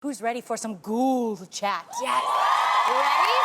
Who's ready for some Ghoul chat? Yes. You ready?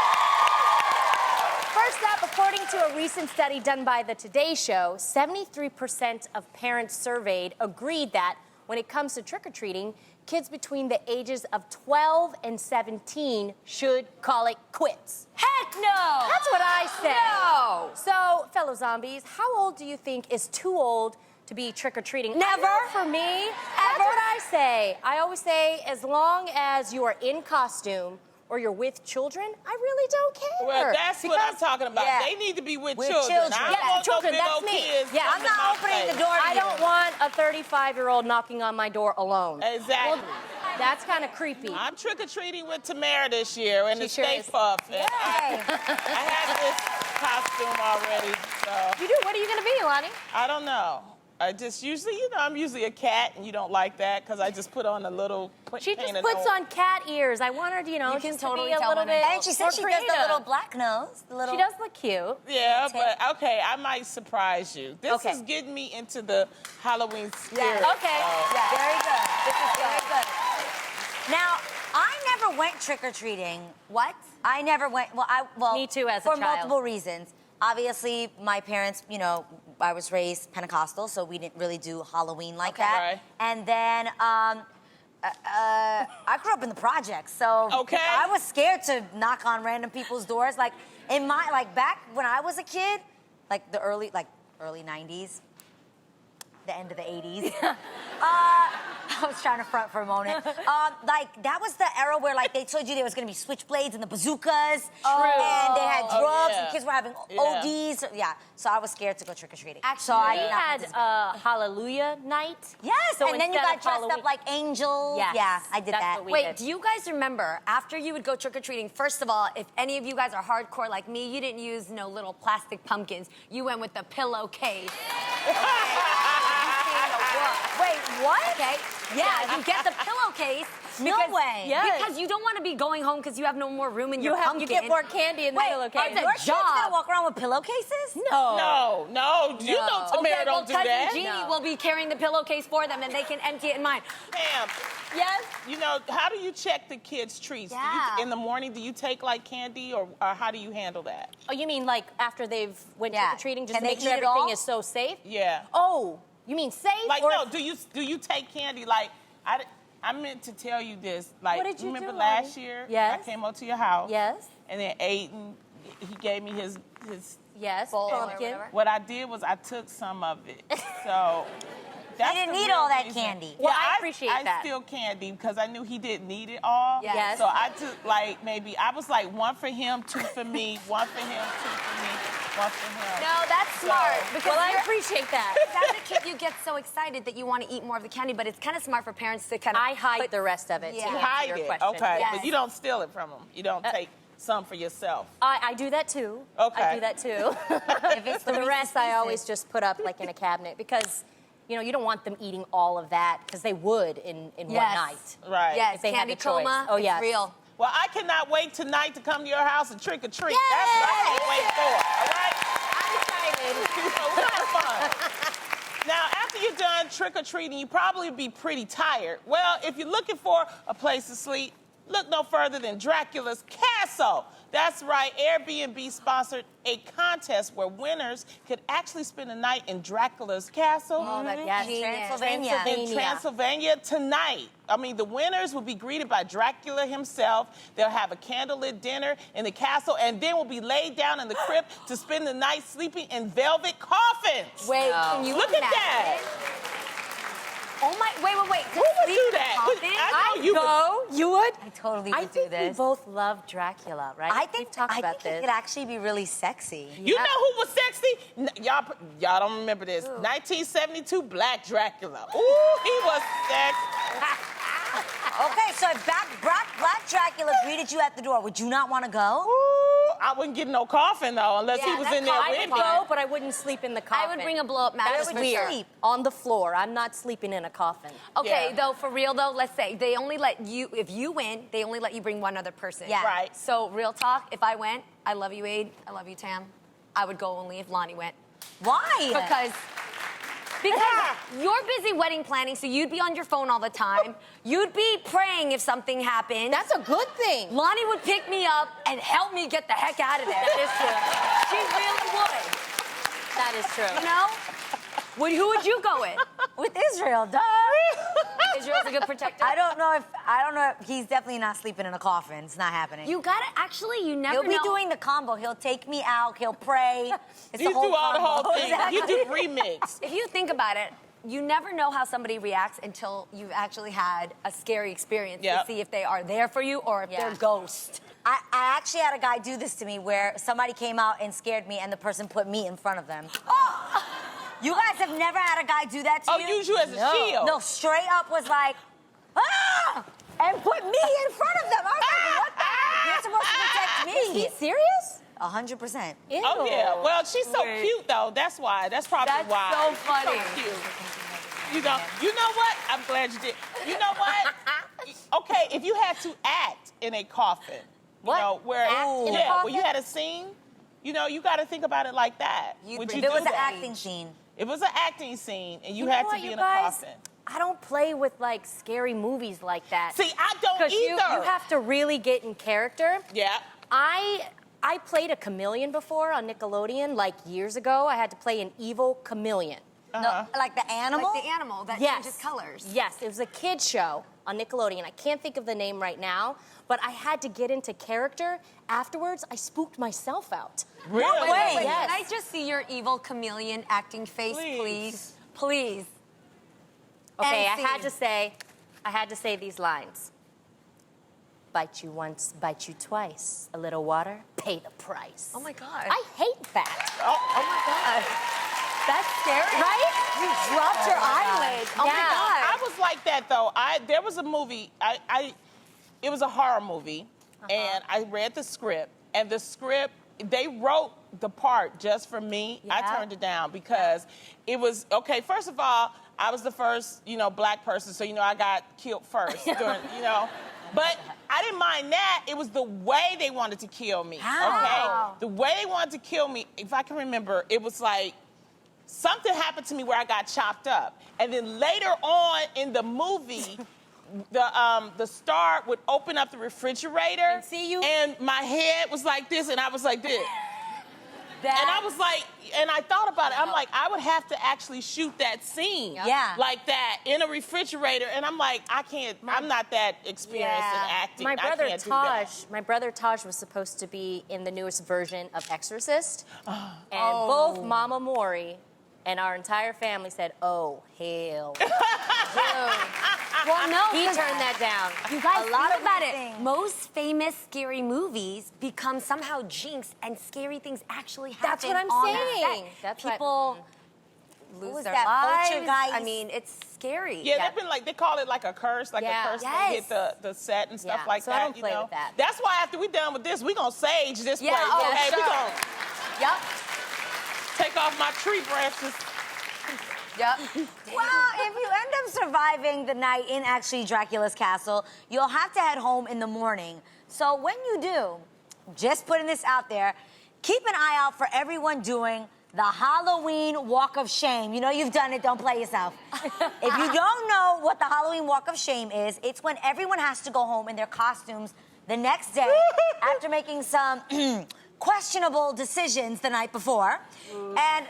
First up, according to a recent study done by the Today Show, 73% of parents surveyed agreed that when it comes to trick-or-treating, kids between the ages of 12 and 17 should call it quits. Heck no! That's what I say. No! So, fellow zombies, how old do you think is too old to be trick-or-treating? Never. For me, that's what I say. I always say, as long as you are in costume or you're with children, I really don't care. Well, that's what I'm talking about. Yeah. They need to be with children. children. I don't Yeah, want children, no big that's old me. kids. Yeah, I'm not opening the door to I you. don't want a 35-year-old knocking on my door alone. Exactly. Well, that's kind of creepy. I'm trick-or-treating with Tamera this year in the She sure Stay is. Puff. And Yay. I had this costume already, so You do? What are you going to be, Loni? I don't know. I just usually, I'm usually a cat, and you don't like that because I just put on a little She just painted puts on cat ears. I want her to, You can just totally to be a tell little women. bit And she more said she does the creative. little black nose. The little... She does look cute. Yeah, but okay, I might surprise you. This Okay. is getting me into the Halloween spirit. Okay. so- Yeah, very good. This is very good. Now, I never went trick-or-treating. What? I never went, well, Me too, as a for child. multiple reasons. Obviously, my parents, I was raised Pentecostal, so we didn't really do Halloween like that. Right. And then I grew up in the projects, so Okay. I was scared to knock on random people's doors. Like back when I was a kid, like the early 90s, the end of the 80s. I was trying to front for a moment. That was the era where they told you there was going to be switchblades and the bazookas. And they had drugs yeah. and kids were having ODs. Yeah, so I was scared to go trick-or-treating. Actually, so I we did not had participate. Hallelujah night. Yes, So and then you instead got of dressed Halloween- up like angels. Yes, Yeah, I did that's that. what we Wait, did. do you guys remember, after you would go trick-or-treating, first of all, if any of you guys are hardcore like me, you didn't use no little plastic pumpkins. You went with the pillowcase. Wait, what? Okay? Yeah, you get the pillowcase. No way. Yes. Because you don't want to be going home because you have no more room in your pumpkin. You get more candy in the Wait, pillowcase. are your kids gonna walk around with pillowcases? No. No, you know Tamera Okay, well, don't do cousin that. Jeannie will be carrying the pillowcase for them, and they can empty it in mine. Pam, Yes? how do you check the kids' treats? Do Yeah. in the morning, do you take candy or how do you handle that? Oh, you mean after they've went Yeah. trick-or-treating just Can to they make sure eat it all? everything is so safe? Yeah. Oh, you mean safe? Or or do you take candy? I meant to tell you this. What did you remember do, last Loni? year? Yes. I came over to your house. Yes. And then Aiden, he gave me his. Yes, Bowl or pumpkin. whatever. What I did was I took some of it. So. That's didn't the need real all that reason. candy. Well, Yeah, I appreciate that. I still candy because I knew he didn't need it all. Yes. So I took I was one for him, two for me, one for him, two for me, one for him. No, that's smart. Because Well, I you're- appreciate that. as a kid, you get so excited that you want to eat more of the candy, but it's kind of smart for parents to kind of... I hide the rest of it. Yeah. To You answer hide your it, question. okay, Yes. but you don't steal it from him. You don't take some for yourself. I do that too. Okay. I do that too. If it's For the Reese's rest, I Pieces. always just put up in a cabinet because, you don't want them eating all of that because they would in one Yes. night. Right. Yes, If they had candy the choice. coma, Oh, it's yes. real. Well, I cannot wait tonight to come to your house and trick or treat. That's what I can't wait for. All right? I'm excited. So we're gonna have fun. Now, after you're done trick or treating, you probably be pretty tired. Well, if you're looking for a place to sleep, look no further than Dracula's Castle. That's right, Airbnb sponsored a contest where winners could actually spend a night in Dracula's Castle. Oh, yes. Transylvania. In Transylvania tonight. I mean, the winners will be greeted by Dracula himself. They'll have a candlelit dinner in the castle and then will be laid down in the crypt to spend the night sleeping in velvet coffins. Wait, can you Look at imagine? that. Oh my, wait. Who would do that? I know you would. Go. You would? I totally I would do think we this. both love Dracula, right? I think We've talked about it this. could actually be really sexy. You know who was sexy? Y'all don't remember this. 1972 Black Dracula. Ooh, he was sexy. Okay, so if Black Dracula greeted you at the door, would you not want to go? Ooh, I wouldn't get no coffin though, unless he Yeah, was that in there I with would me. go, but I wouldn't sleep in the coffin. I would bring a blow-up mattress. That's Where would you weird. sleep? On the floor. I'm not sleeping in a coffin. Okay, Yeah. though, for real, though, let's say they only let you, if you win, they only let you bring one other person. Yeah. Right. So, real talk, if I went, I love you, Aid, I love you, Tam, I would go only if Loni went. Why? Because you're busy wedding planning, so you'd be on your phone all the time. You'd be praying if something happened. That's a good thing. Lonnie would pick me up and help me get the heck out of there. That is true. She really would. That is true. You know? Who would you go with? With Israel, duh. Israel's a good protector. I don't know if he's definitely not sleeping in a coffin. It's not happening. You gotta, actually, you never He'll know. be doing the combo. He'll take me out. He'll pray. It's You the whole do all the combo. whole thing. Exactly. You do remix. If you think about it, you never know how somebody reacts until you've actually had a scary experience Yep. to see if they are there for you or if they're ghost. I actually had a guy do this to me where somebody came out and scared me, and the person put me in front of them. Oh! You guys have never had a guy do that to you? Oh, use you as a shield. No, straight up was like, ah! And put me in front of them. I was like, what the heck? You're supposed to protect me. Is he serious? 100%. Ew. Oh, yeah. Well, she's so cute, though. That's why. That's probably That's why. so funny. So cute. You know what? I'm glad you did. You know what? Okay, if you had to act in a coffin, What? you know, where Act in a where coffin? you had a scene, you know, you got to think about it like that. Would you If it do was an that? acting scene. It was an acting scene, and you know had to what, be you in a guys? coffin. I don't play with like scary movies like that. See, I don't Because either. you have to really get in character. Yeah. I played a chameleon before on Nickelodeon, like years ago. I had to play an evil chameleon. No, like the animal? Like the animal that Yes. changes colors. Yes, it was a kid's show on Nickelodeon. I can't think of the name right now, but I had to get into character. Afterwards, I spooked myself out. Really? way. Yes. Can I just see your evil chameleon acting face, please? Please. Okay, And I had scene. to say these lines. Bite you once, bite you twice. A little water, pay the price. Oh my God. I hate that. Oh my God. That's scary. Right? You dropped your eyelids. Oh Yeah. my God. I was like that though. There was a movie. It was a horror movie, and I read the script. And the script, they wrote the part just for me. I Yeah. turned it down because it was okay. First of all, I was the first, black person, so I got killed first. But I didn't mind that. It was the way they wanted to kill me. How? Okay, the way they wanted to kill me. If I can remember, it was like. Something happened to me where I got chopped up. And then later on in the movie, the star would open up the refrigerator. And see you? And my head was like this, and I was like this. And I was like, and I thought about it. I'm like, I would have to actually shoot that scene. Yeah. Like that in a refrigerator. And I'm like, I can't, I'm not that experienced in acting. My brother I can't do that. Taj was supposed to be in the newest version of Exorcist. And Oh. both Mama Maury and our entire family said, oh, hell. Well, no. He 'cause turned that down. You guys, A lot think of about things. it. Most famous scary movies become somehow jinxed, and scary things actually happen. That's what I'm on saying. Set. That's what- People What lose was their that, lives. Poltergeist? I mean, it's scary. Yeah, they've been like, they call it like a curse, like Yeah. a curse Yes. to hit the set and stuff Yeah, like so I that. don't play with that. That's why after we're done with this, we're going to sage this Yeah, place. oh, okay, sure. we're going to Yep. take off my tree branches. Yep. Well, if you end up surviving the night in actually Dracula's castle, you'll have to head home in the morning. So when you do, just putting this out there, keep an eye out for everyone doing the Halloween Walk of Shame. You know you've done it, don't play yourself. If you don't know what the Halloween Walk of Shame is, it's when everyone has to go home in their costumes the next day after making some questionable decisions the night before. And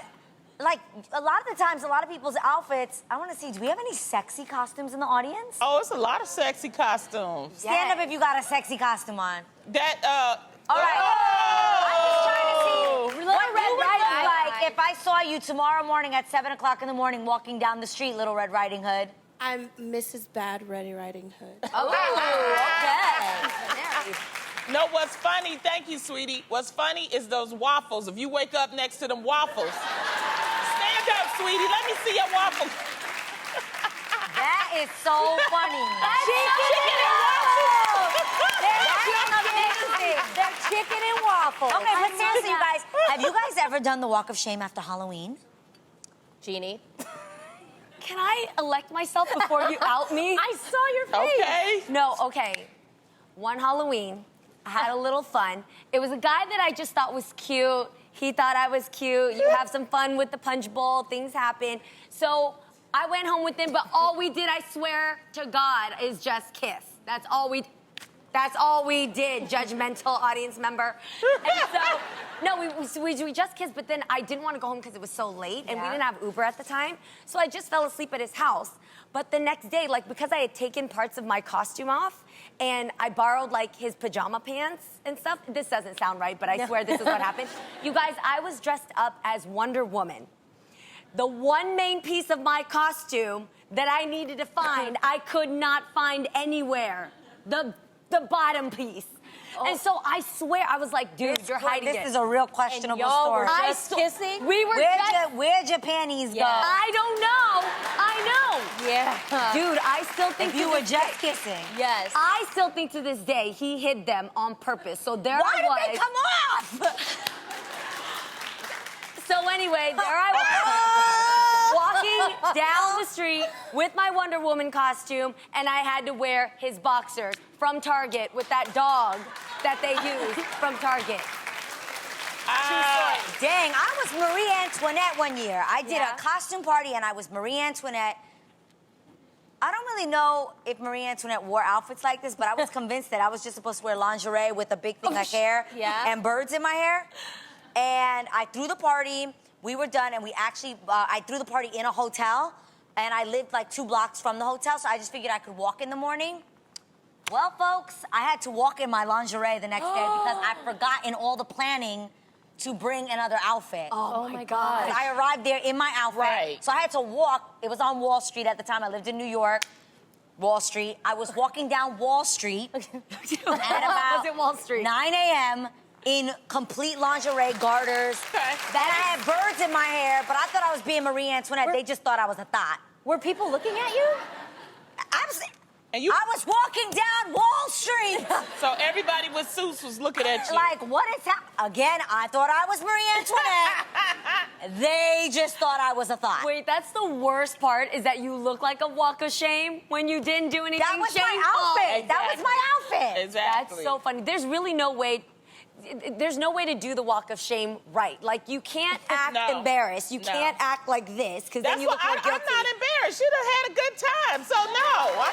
like, a lot of the times, a lot of people's outfits, I want to see, do we have any sexy costumes in the audience? Oh, it's a lot of sexy costumes. Stand up if you got a sexy costume on. That, All right. I'm just trying to see what Red you would look Riding Hood. like if I saw you tomorrow morning at 7 o'clock in the morning walking down the street, Little Red Riding Hood. I'm Mrs. Bad Ready Riding Hood. No, what's funny, thank you, sweetie. What's funny is those waffles. If you wake up next to them waffles, stand up, sweetie. Let me see your waffles. That is so funny. Chicken and waffles. They're chicken and waffles. Okay, but seriously, you guys, have you guys ever done the Walk of Shame after Halloween? Jeannie. Can I elect myself before you out me? I saw your face. Okay. No, okay. One Halloween, I had a little fun. It was a guy that I just thought was cute. He thought I was cute. You have some fun with the punch bowl. Things happen. So I went home with him, but all we did, I swear to God, is just kiss. That's all we did, judgmental audience member. And so, no, we just kissed, but then I didn't want to go home because it was so late, and we didn't have Uber at the time. So I just fell asleep at his house. But the next day, like, because I had taken parts of my costume off, and I borrowed, like, his pajama pants and stuff. This doesn't sound right, but I swear this is what happened. You guys, I was dressed up as Wonder Woman. The one main piece of my costume that I needed to find, I could not find anywhere. The bottom piece. Oh. And so I swear, I was like, dude, you're hiding it. This is a real questionable And y'all story. were just kissing? We were Where'd your panties go? I don't know. I know. Yeah. Dude, I still think If you were just kissing. Yes. I still think to this day he hid them on purpose. So there Why I was. did they come off? So anyway, there I was, walking down the street with my Wonder Woman costume, and I had to wear his boxers from Target with that dog that they used from Target. Dang, I was Marie Antoinette one year. I did a costume party, and I was Marie Antoinette. I don't really know if Marie Antoinette wore outfits like this, but I was convinced that I was just supposed to wear lingerie with a big thing like hair and birds in my hair. And I threw the party. We were done, and we actually, I threw the party in a hotel, and I lived like 2 blocks from the hotel, so I just figured I could walk in the morning. Well, folks, I had to walk in my lingerie the next day because I forgot in all the planning to bring another outfit. Oh my God. I arrived there in my outfit. Right. So I had to walk. It was on Wall Street at the time. I lived in New York. Wall Street. I was walking down Wall Street at about Was it Wall Street? 9 a.m. in complete lingerie garters. Okay. Then I had birds in my hair, but I thought I was being Marie Antoinette. They just thought I was a thought. Were people looking at you? I was walking down Wall Street. So everybody with suits was looking at you. Like, what is that? Again, I thought I was Marie Antoinette. They just thought I was a thought. Wait, that's the worst part, is that you look like a walk of shame when you didn't do anything That was shameful. my outfit. That was my outfit. Exactly. That's so funny. There's really no way. There's no way to do the walk of shame right. Like, you can't act embarrassed. You can't act like this, because then That's you why look more guilty. I'm not embarrassed. You done had a good time, so no.